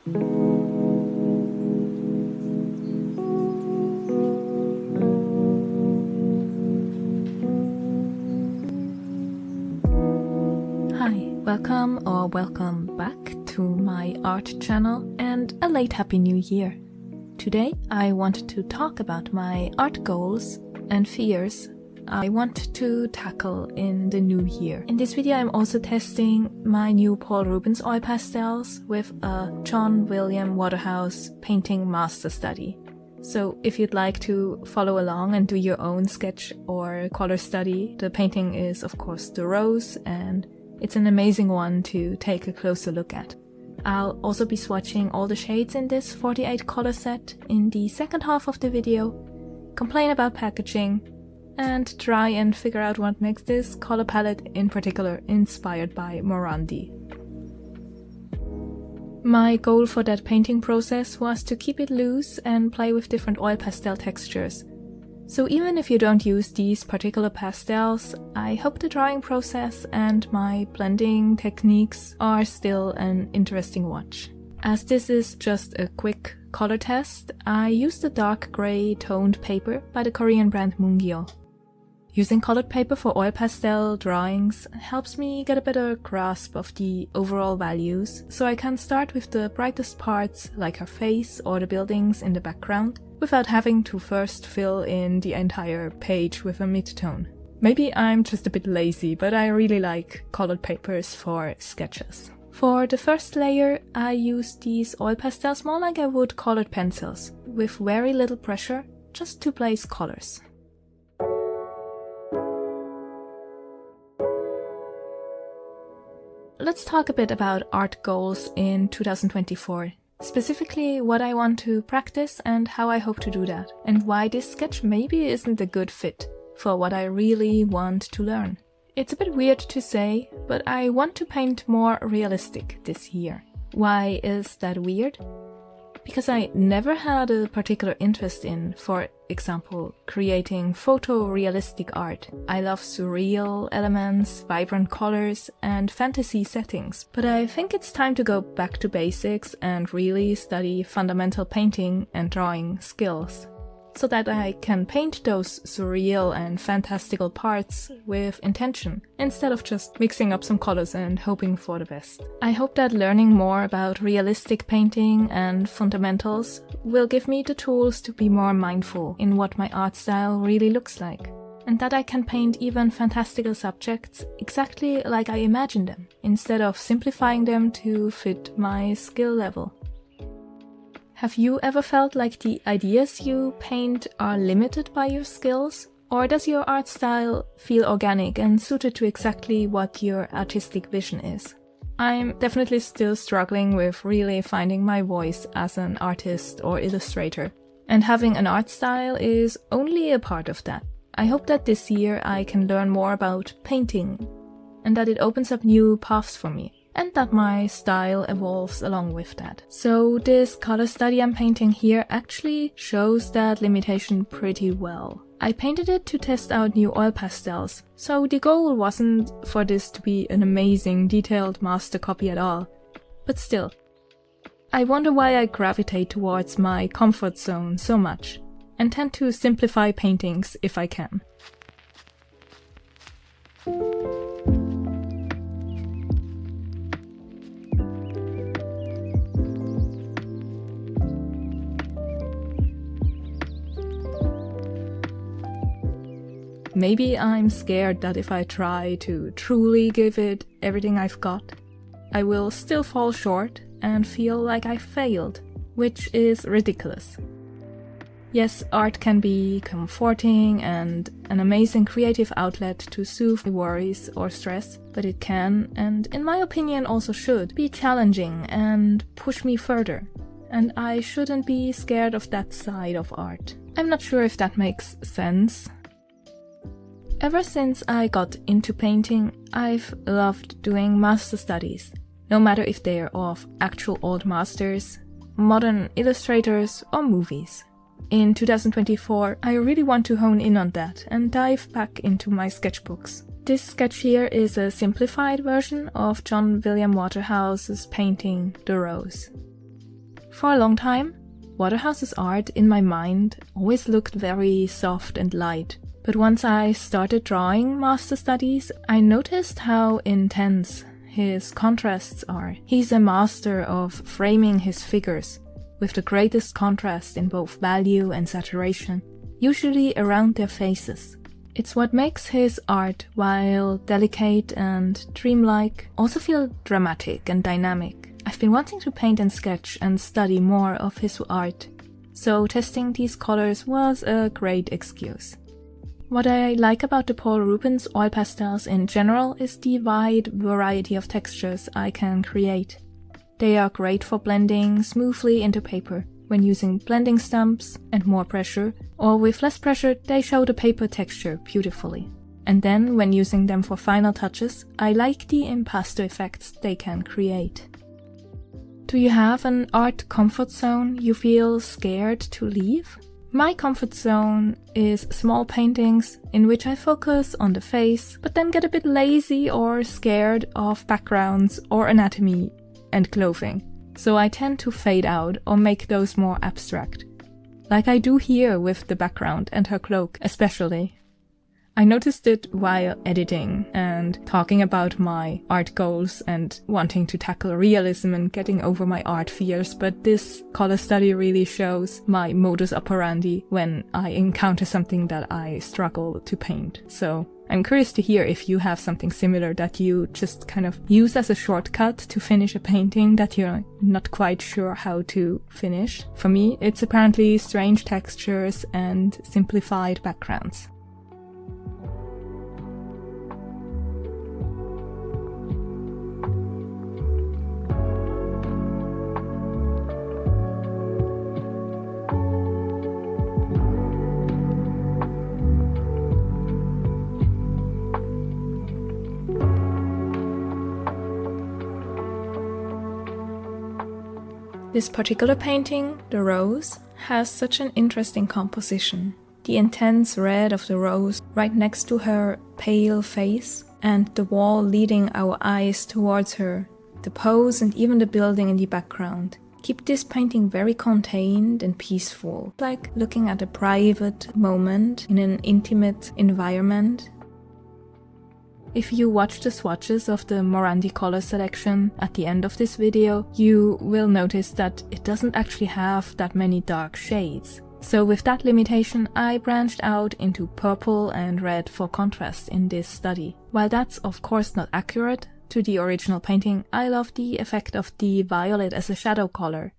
Hi, welcome back to my art channel and a late Happy New Year. Today I wanted to talk about my art goals and fears I want to tackle in the new year. In this video I'm also testing my new Paul Rubens oil pastels with a John William Waterhouse painting master study. So if you'd like to follow along and do your own sketch or color study, the painting is of course the Rose, and it's an amazing one to take a closer look at. I'll also be swatching all the shades in this 48 color set in the second half of the video, complain about packaging, and try and figure out what makes this color palette in particular inspired by Morandi. My goal for that painting process was to keep it loose and play with different oil pastel textures. So even if you don't use these particular pastels, I hope the drawing process and my blending techniques are still an interesting watch. As this is just a quick color test, I used a dark grey toned paper by the Korean brand Mungyo. Using colored paper for oil pastel drawings helps me get a better grasp of the overall values, so I can start with the brightest parts like her face or the buildings in the background, without having to first fill in the entire page with a midtone. Maybe I'm just a bit lazy, but I really like colored papers for sketches. For the first layer, I used these oil pastels more like I would colored pencils, with very little pressure, just to place colors. Let's talk a bit about art goals in 2024. Specifically what I want to practice and how I hope to do that, and why this sketch maybe isn't a good fit for what I really want to learn. It's a bit weird to say, but I want to paint more realistic this year. Why is that weird? Because I never had a particular interest in, for example, creating photorealistic art. I love surreal elements, vibrant colors, and fantasy settings, but I think it's time to go back to basics and really study fundamental painting and drawing skills, so that I can paint those surreal and fantastical parts with intention, instead of just mixing up some colors and hoping for the best. I hope that learning more about realistic painting and fundamentals will give me the tools to be more mindful in what my art style really looks like, and that I can paint even fantastical subjects exactly like I imagine them, instead of simplifying them to fit my skill level. Have you ever felt like the ideas you paint are limited by your skills? Or does your art style feel organic and suited to exactly what your artistic vision is? I'm definitely still struggling with really finding my voice as an artist or illustrator, and having an art style is only a part of that. I hope that this year I can learn more about painting, and that it opens up new paths for me, and that my style evolves along with that. So this color study I'm painting here actually shows that limitation pretty well. I painted it to test out new oil pastels, so the goal wasn't for this to be an amazing detailed master copy at all. But still, I wonder why I gravitate towards my comfort zone so much, and tend to simplify paintings if I can. Maybe I'm scared that if I try to truly give it everything I've got, I will still fall short and feel like I failed, which is ridiculous. Yes, art can be comforting and an amazing creative outlet to soothe worries or stress, but it can, and in my opinion also should, be challenging and push me further. And I shouldn't be scared of that side of art. I'm not sure if that makes sense. Ever since I got into painting, I've loved doing master studies, no matter if they are of actual old masters, modern illustrators, or movies. In 2024, I really want to hone in on that and dive back into my sketchbooks. This sketch here is a simplified version of John William Waterhouse's painting The Rose. For a long time, Waterhouse's art in my mind always looked very soft and light. But once I started drawing master studies, I noticed how intense his contrasts are. He's a master of framing his figures with the greatest contrast in both value and saturation, usually around their faces. It's what makes his art, while delicate and dreamlike, also feel dramatic and dynamic. I've been wanting to paint and sketch and study more of his art, so testing these colors was a great excuse. What I like about the Paul Rubens oil pastels in general is the wide variety of textures I can create. They are great for blending smoothly into paper when using blending stumps and more pressure, or with less pressure they show the paper texture beautifully. And then when using them for final touches, I like the impasto effects they can create. Do you have an art comfort zone you feel scared to leave? My comfort zone is small paintings in which I focus on the face, but then get a bit lazy or scared of backgrounds or anatomy and clothing. So I tend to fade out or make those more abstract. Like I do here with the background and her cloak especially. I noticed it while editing and talking about my art goals and wanting to tackle realism and getting over my art fears, but this color study really shows my modus operandi when I encounter something that I struggle to paint. So I'm curious to hear if you have something similar that you just kind of use as a shortcut to finish a painting that you're not quite sure how to finish. For me, it's apparently strange textures and simplified backgrounds. This particular painting, The Rose, has such an interesting composition. The intense red of the rose right next to her pale face, and the wall leading our eyes towards her, the pose and even the building in the background keep this painting very contained and peaceful, like looking at a private moment in an intimate environment. If you watch the swatches of the Morandi color selection at the end of this video, you will notice that it doesn't actually have that many dark shades. So with that limitation, I branched out into purple and red for contrast in this study. While that's of course not accurate to the original painting, I love the effect of the violet as a shadow color.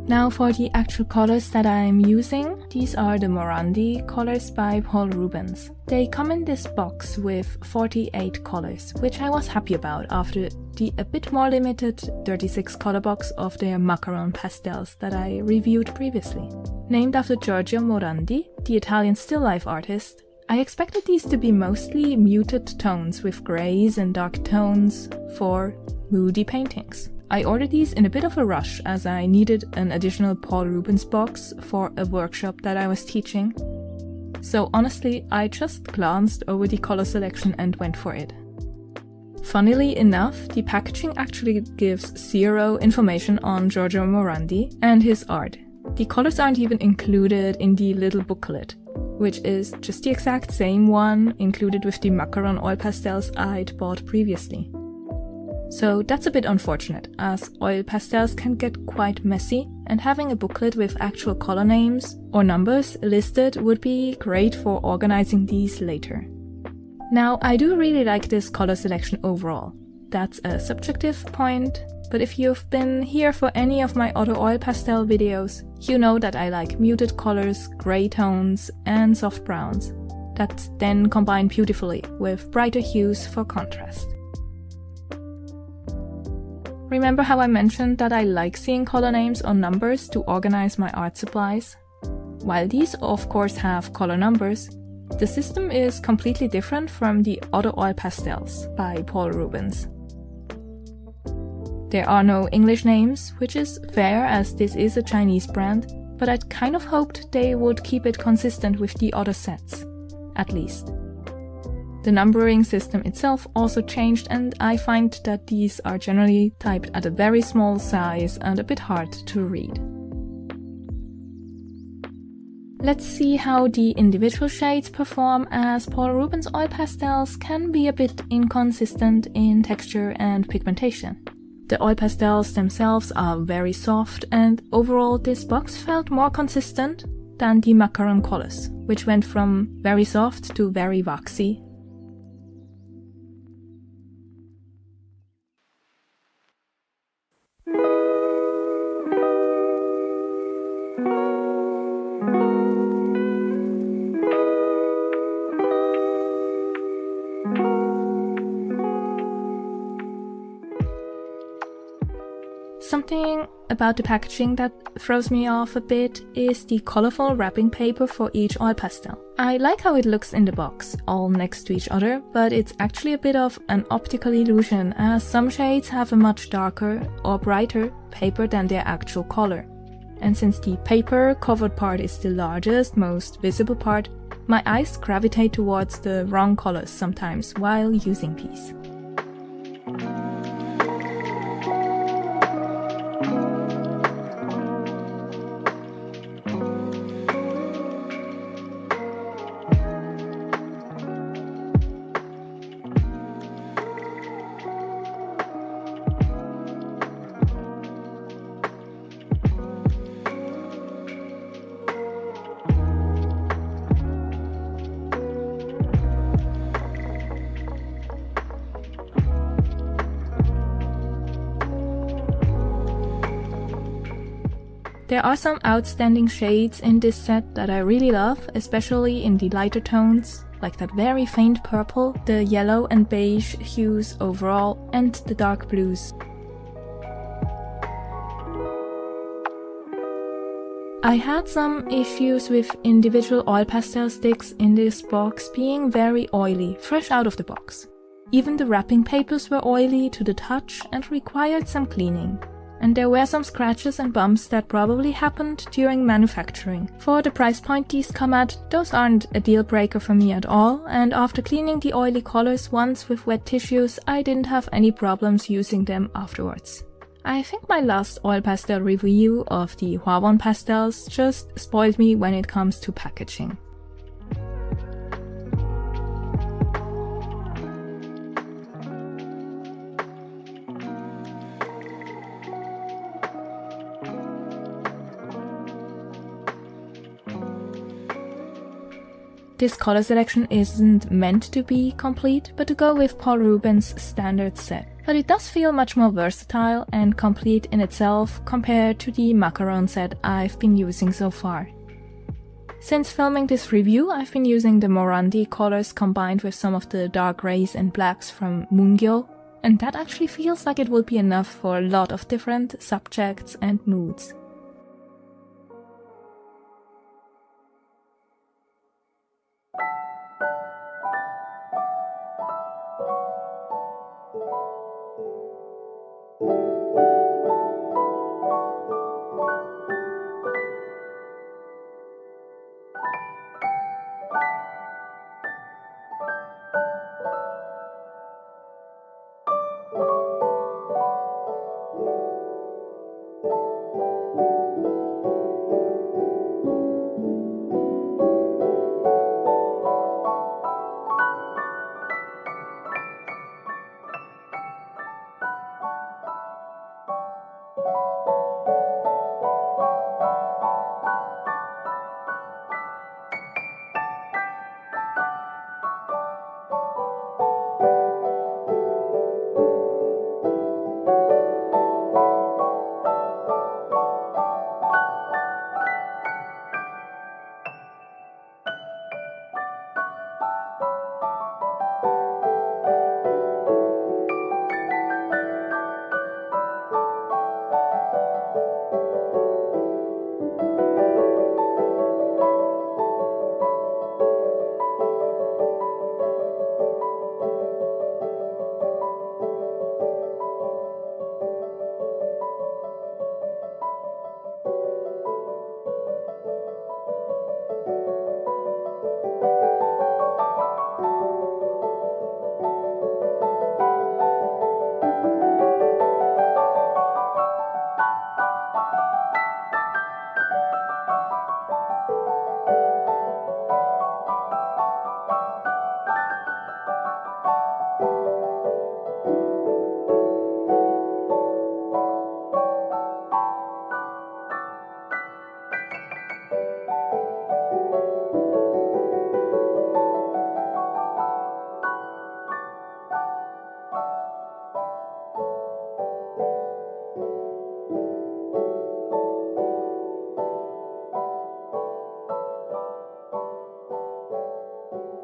Now for the actual colors that I'm using, these are the Morandi colors by Paul Rubens. They come in this box with 48 colors, which I was happy about after the a bit more limited 36 color box of their macaron pastels that I reviewed previously. Named after Giorgio Morandi, the Italian still life artist, I expected these to be mostly muted tones with grays and dark tones for moody paintings. I ordered these in a bit of a rush as I needed an additional Paul Rubens box for a workshop that I was teaching. So honestly, I just glanced over the color selection and went for it. Funnily enough, the packaging actually gives zero information on Giorgio Morandi and his art. The colors aren't even included in the little booklet, which is just the exact same one included with the macaron oil pastels I'd bought previously. So that's a bit unfortunate, as oil pastels can get quite messy, and having a booklet with actual color names or numbers listed would be great for organizing these later. Now, I do really like this color selection overall. That's a subjective point, but if you've been here for any of my other oil pastel videos, you know that I like muted colors, gray tones, and soft browns that then combine beautifully with brighter hues for contrast. Remember how I mentioned that I like seeing color names or numbers to organize my art supplies? While these of course have color numbers, the system is completely different from the other oil pastels by Paul Rubens. There are no English names, which is fair as this is a Chinese brand, but I'd kind of hoped they would keep it consistent with the other sets, at least. The numbering system itself also changed, and I find that these are generally typed at a very small size and a bit hard to read. Let's see how the individual shades perform, as Paul Rubens oil pastels can be a bit inconsistent in texture and pigmentation. The oil pastels themselves are very soft, and overall this box felt more consistent than the macaron colors, which went from very soft to very waxy. Something about the packaging that throws me off a bit is the colorful wrapping paper for each oil pastel. I like how it looks in the box, all next to each other, but it's actually a bit of an optical illusion, as some shades have a much darker or brighter paper than their actual color. And since the paper covered part is the largest, most visible part, my eyes gravitate towards the wrong colors sometimes while using these. There are some outstanding shades in this set that I really love, especially in the lighter tones, like that very faint purple, the yellow and beige hues overall, and the dark blues. I had some issues with individual oil pastel sticks in this box being very oily, fresh out of the box. Even the wrapping papers were oily to the touch and required some cleaning. And there were some scratches and bumps that probably happened during manufacturing. For the price point these come at, those aren't a deal breaker for me at all, and after cleaning the oily colors once with wet tissues, I didn't have any problems using them afterwards. I think my last oil pastel review of the Huawon pastels just spoiled me when it comes to packaging. This color selection isn't meant to be complete, but to go with Paul Rubens' standard set. but it does feel much more versatile and complete in itself compared to the macaron set I've been using so far. Since filming this review, I've been using the Morandi colors combined with some of the dark greys and blacks from Mungyo, and that actually feels like it will be enough for a lot of different subjects and moods.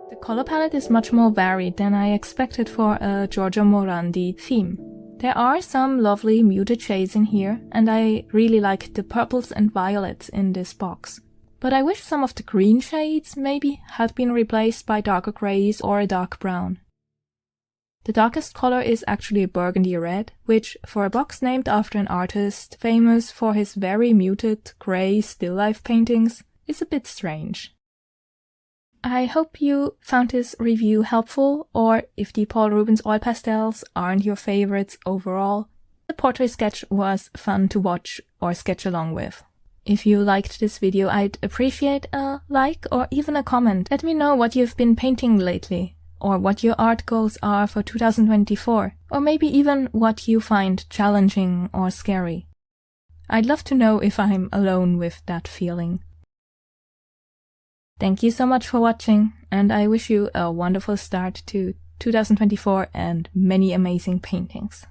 The color palette is much more varied than I expected for a Giorgio Morandi theme. There are some lovely muted shades in here, and I really like the purples and violets in this box. But I wish some of the green shades maybe had been replaced by darker greys or a dark brown. The darkest color is actually a burgundy red, which, for a box named after an artist famous for his very muted grey still life paintings, is a bit strange. I hope you found this review helpful, or if the Paul Rubens oil pastels aren't your favorites overall, the portrait sketch was fun to watch or sketch along with. If you liked this video, I'd appreciate a like or even a comment. Let me know what you've been painting lately, or what your art goals are for 2024, or maybe even what you find challenging or scary. I'd love to know if I'm alone with that feeling. Thank you so much for watching, and I wish you a wonderful start to 2024 and many amazing paintings.